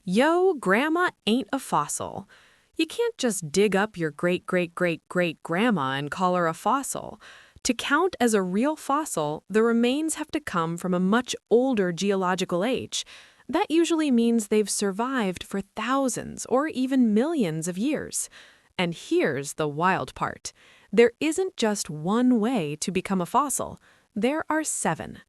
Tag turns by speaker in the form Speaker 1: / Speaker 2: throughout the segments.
Speaker 1: Yo, Grandma ain't a fossil. You can't just dig up your great-great-great-great-grandma and call her a fossil. To count as a real fossil, the remains have to come from a much older geological age. That usually means they've survived for thousands or even millions of years. And here's the wild part. There isn't just one way to become a fossil. There are 7.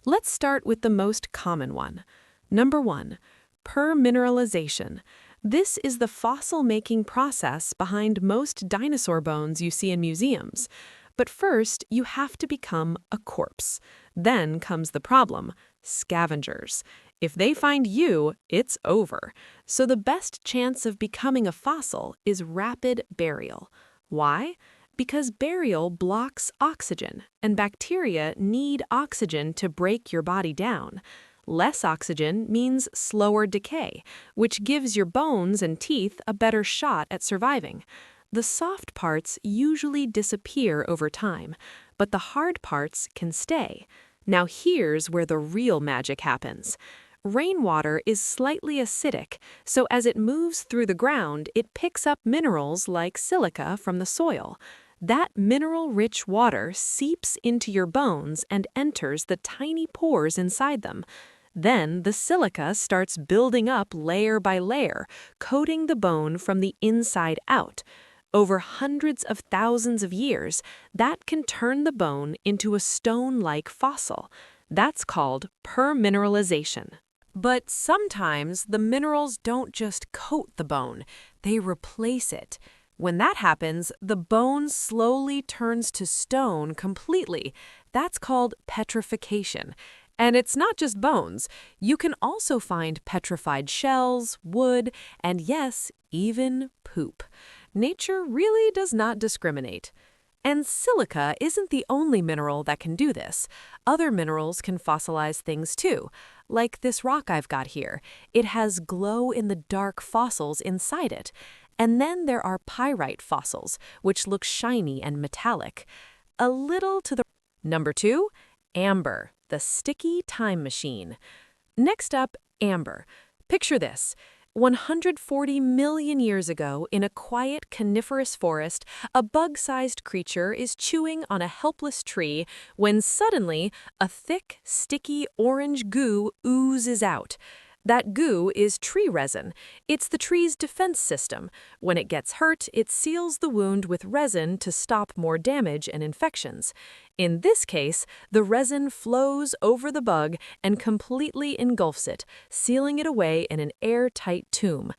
Speaker 1: Let's start with the most common one. Number 1. Permineralization. This is the fossil-making process behind most dinosaur bones you see in museums. But first, you have to become a corpse. Then comes the problem: scavengers. If they find you, it's over. So the best chance of becoming a fossil is rapid burial. Why? Because burial blocks oxygen, and bacteria need oxygen to break your body down. Less oxygen means slower decay, which gives your bones and teeth a better shot at surviving. The soft parts usually disappear over time, but the hard parts can stay. Now here's where the real magic happens. Rainwater is slightly acidic, so as it moves through the ground, it picks up minerals like silica from the soil. That mineral-rich water seeps into your bones and enters the tiny pores inside them. Then the silica starts building up layer by layer, coating the bone from the inside out. Over hundreds of thousands of years, that can turn the bone into a stone-like fossil. That's called permineralization. But sometimes the minerals don't just coat the bone, they replace it. When that happens, the bone slowly turns to stone completely. That's called petrification. And it's not just bones. You can also find petrified shells, wood, and yes, even poop. Nature really does not discriminate. And silica isn't the only mineral that can do this. Other minerals can fossilize things too, like this rock I've got here. It has glow-in-the-dark fossils inside it. And then there are pyrite fossils, which look shiny and metallic. A little to the... Number 2, amber, the sticky time machine. Next up, amber. Picture this. 140 million years ago, in a quiet coniferous forest, a bug-sized creature is chewing on a helpless tree when suddenly a thick, sticky orange goo oozes out. That goo is tree resin. It's the tree's defense system. When it gets hurt, it seals the wound with resin to stop more damage and infections. In this case, the resin flows over the bug and completely engulfs it, sealing it away in an airtight tomb.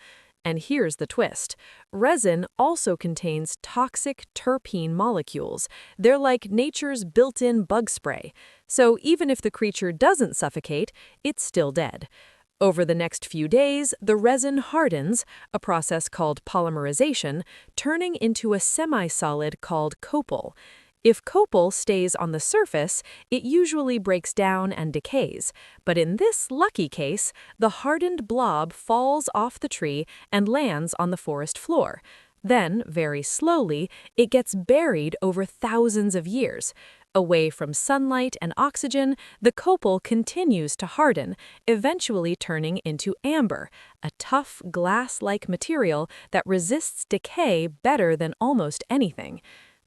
Speaker 1: And here's the twist. Resin also contains toxic terpene molecules. They're like nature's built-in bug spray. So even if the creature doesn't suffocate, it's still dead. Over the next few days, the resin hardens, a process called polymerization, turning into a semi-solid called copal. If copal stays on the surface, it usually breaks down and decays. But in this lucky case, the hardened blob falls off the tree and lands on the forest floor. Then, very slowly, it gets buried over thousands of years. Away from sunlight and oxygen, the copal continues to harden, eventually turning into amber, a tough, glass-like material that resists decay better than almost anything.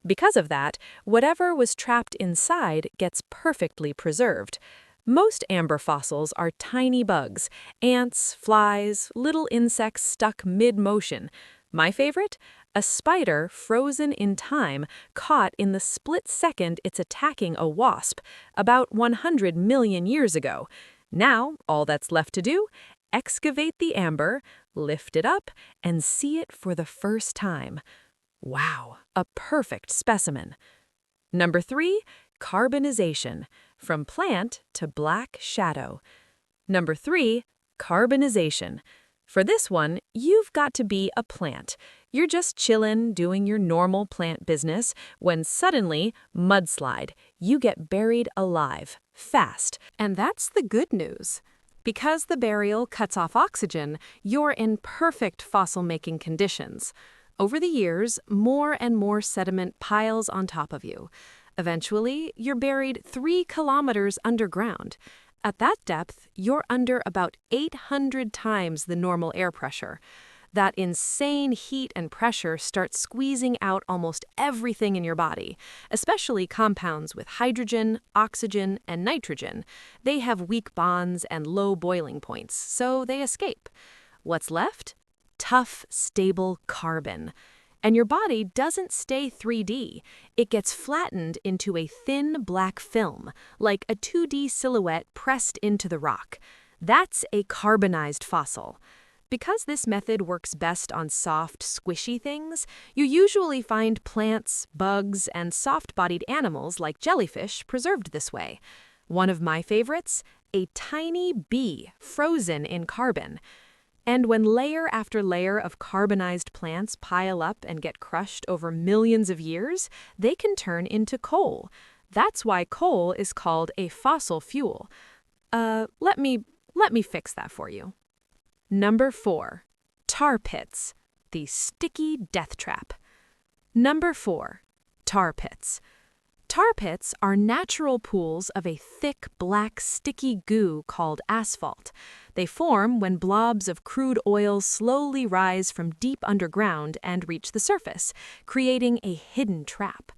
Speaker 1: Because of that, whatever was trapped inside gets perfectly preserved. Most amber fossils are tiny bugs, ants, flies, little insects stuck mid-motion. My favorite? A spider frozen in time, caught in the split second it's attacking a wasp, about 100 million years ago. Now, all that's left to do? Excavate the amber, lift it up, and see it for the first time. Wow, a perfect specimen. Number 3, carbonization, from plant to black shadow. Number 3, carbonization. For this one, you've got to be a plant. You're just chillin', doing your normal plant business, when suddenly, mudslide, you get buried alive, fast. And that's the good news. Because the burial cuts off oxygen, you're in perfect fossil-making conditions. Over the years, more and more sediment piles on top of you. Eventually, you're buried 3 kilometers underground. At that depth, you're under about 800 times the normal air pressure. That insane heat and pressure start squeezing out almost everything in your body, especially compounds with hydrogen, oxygen, and nitrogen. They have weak bonds and low boiling points, so they escape. What's left? Tough, stable carbon. And your body doesn't stay 3D. It gets flattened into a thin black film, like a 2D silhouette pressed into the rock. That's a carbonized fossil. Because this method works best on soft, squishy things, you usually find plants, bugs, and soft-bodied animals like jellyfish preserved this way. One of my favorites? A tiny bee frozen in carbon. And when layer after layer of carbonized plants pile up and get crushed over millions of years, they can turn into coal. That's why coal is called a fossil fuel. Let me fix that for you. Number 4. Tar pits, the sticky death trap. Number 4. Tar pits. Tar pits are natural pools of a thick, black, sticky goo called asphalt. They form when blobs of crude oil slowly rise from deep underground and reach the surface, creating a hidden trap.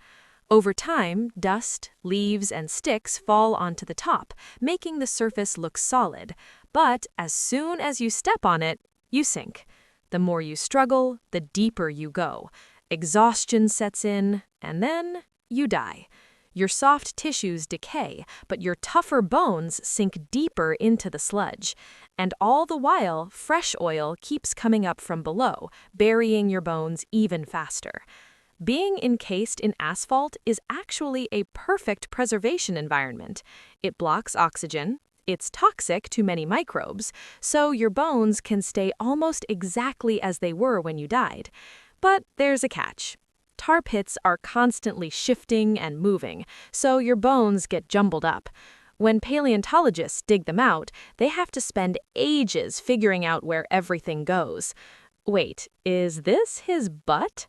Speaker 1: Over time, dust, leaves, and sticks fall onto the top, making the surface look solid. But as soon as you step on it, you sink. The more you struggle, the deeper you go. Exhaustion sets in, and then you die. Your soft tissues decay, but your tougher bones sink deeper into the sludge. And all the while, fresh oil keeps coming up from below, burying your bones even faster. Being encased in asphalt is actually a perfect preservation environment. It blocks oxygen, it's toxic to many microbes, so your bones can stay almost exactly as they were when you died. But there's a catch. Tar pits are constantly shifting and moving, so your bones get jumbled up. When paleontologists dig them out, they have to spend ages figuring out where everything goes. Wait, is this his butt?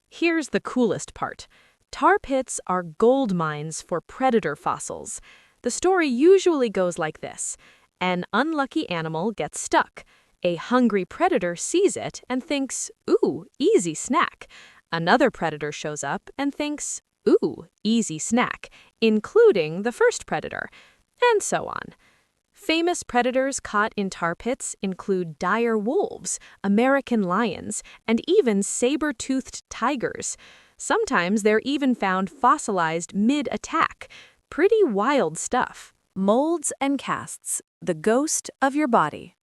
Speaker 1: Here's the coolest part. Tar pits are gold mines for predator fossils. The story usually goes like this. An unlucky animal gets stuck. A hungry predator sees it and thinks, "Ooh, easy snack." Another predator shows up and thinks, "Ooh, easy snack," including the first predator, and so on. Famous predators caught in tar pits include dire wolves, American lions, and even saber-toothed tigers. Sometimes they're even found fossilized mid-attack. Pretty wild stuff. Molds and casts, the ghost of your body.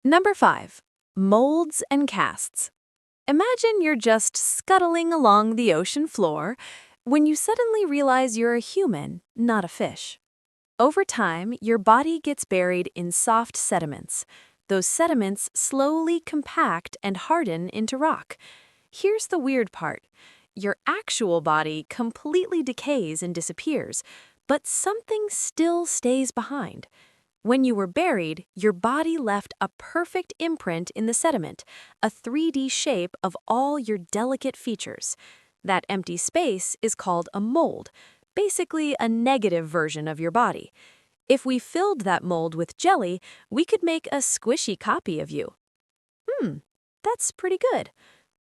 Speaker 1: Number 5. Molds and casts. Imagine you're just scuttling along the ocean floor when you suddenly realize you're a human, not a fish. Over time, your body gets buried in soft sediments. Those sediments slowly compact and harden into rock. Here's the weird part. Your actual body completely decays and disappears, but something still stays behind. When you were buried, your body left a perfect imprint in the sediment, a 3D shape of all your delicate features. That empty space is called a mold, basically a negative version of your body. If we filled that mold with jelly, we could make a squishy copy of you. That's pretty good.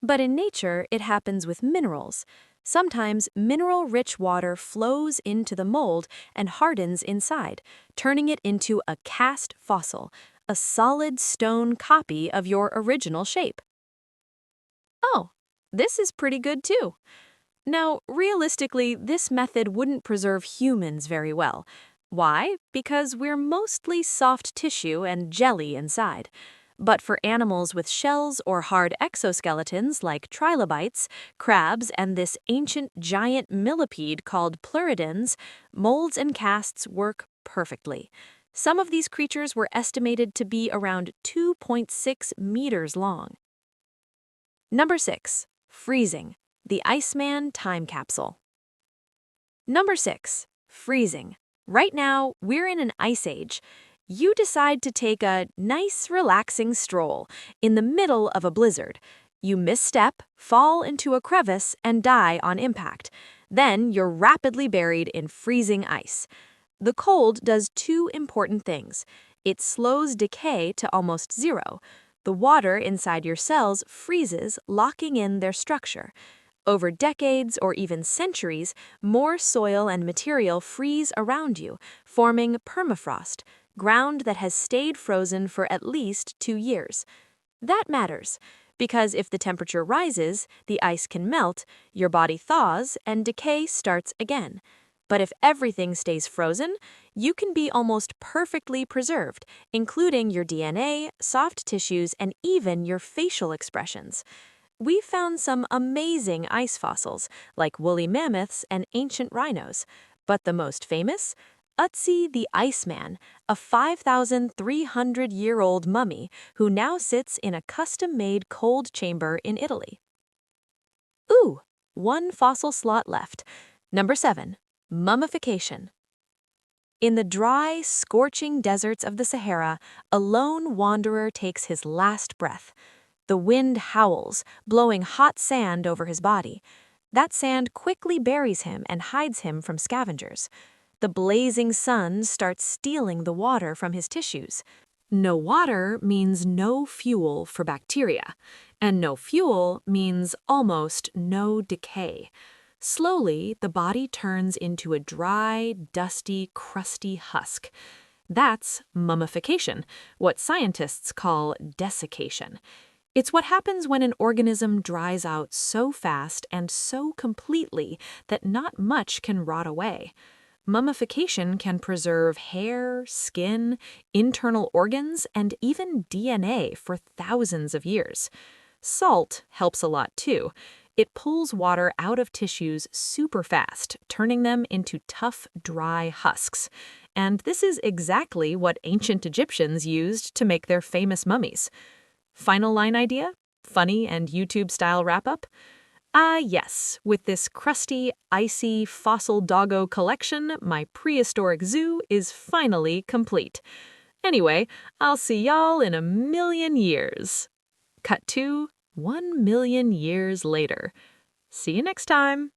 Speaker 1: But in nature, it happens with minerals. Sometimes mineral-rich water flows into the mold and hardens inside, turning it into a cast fossil, a solid stone copy of your original shape. Oh, this is pretty good too. Now, realistically, this method wouldn't preserve humans very well. Why? Because we're mostly soft tissue and jelly inside. But for animals with shells or hard exoskeletons like trilobites, crabs, and this ancient giant millipede called pleurodons, molds and casts work perfectly. Some of these creatures were estimated to be around 2.6 meters long. Number 6. Freezing. The Iceman Time Capsule. Number 6. Freezing. Right now, we're in an ice age. You decide to take a nice, relaxing stroll in the middle of a blizzard. You misstep, fall into a crevice, and die on impact. Then you're rapidly buried in freezing ice.
Speaker 2: The cold does two important things. It slows decay to almost zero. The water inside your cells freezes, locking in their structure. Over decades or even centuries, more soil and material freeze around you, forming permafrost, ground that has stayed frozen for at least 2 years. That matters, because if the temperature rises, the ice can melt, your body thaws, and decay starts again. But if everything stays frozen, you can be almost perfectly preserved, including your DNA, soft tissues, and even your facial expressions. We found some amazing ice fossils, like woolly mammoths and ancient rhinos. But the most famous? Ötzi the Iceman, a 5,300-year-old mummy who now sits in a custom-made cold chamber in Italy. Ooh, one fossil slot left. Number 7. Mummification. In the dry, scorching deserts of the Sahara, a lone wanderer takes his last breath. The wind howls, blowing hot sand over his body. That sand quickly buries him and hides him from scavengers. The blazing sun starts stealing the water from his tissues. No water means no fuel for bacteria, and no fuel means almost no decay. Slowly, the body turns into a dry, dusty, crusty husk. That's mummification, what scientists call desiccation. It's what happens when an organism dries out so fast and so completely that not much can rot away. Mummification can preserve hair, skin, internal organs, and even DNA for thousands of years. Salt helps a lot too. It pulls water out of tissues super fast, turning them into tough, dry husks. And this is exactly what ancient Egyptians used to make their famous mummies. Final line idea? Funny and YouTube-style wrap-up? Yes, with this crusty, icy, fossil doggo collection, my prehistoric zoo is finally complete. Anyway, I'll see y'all in 1,000,000 years. Cut to 1,000,000 years later. See you next time.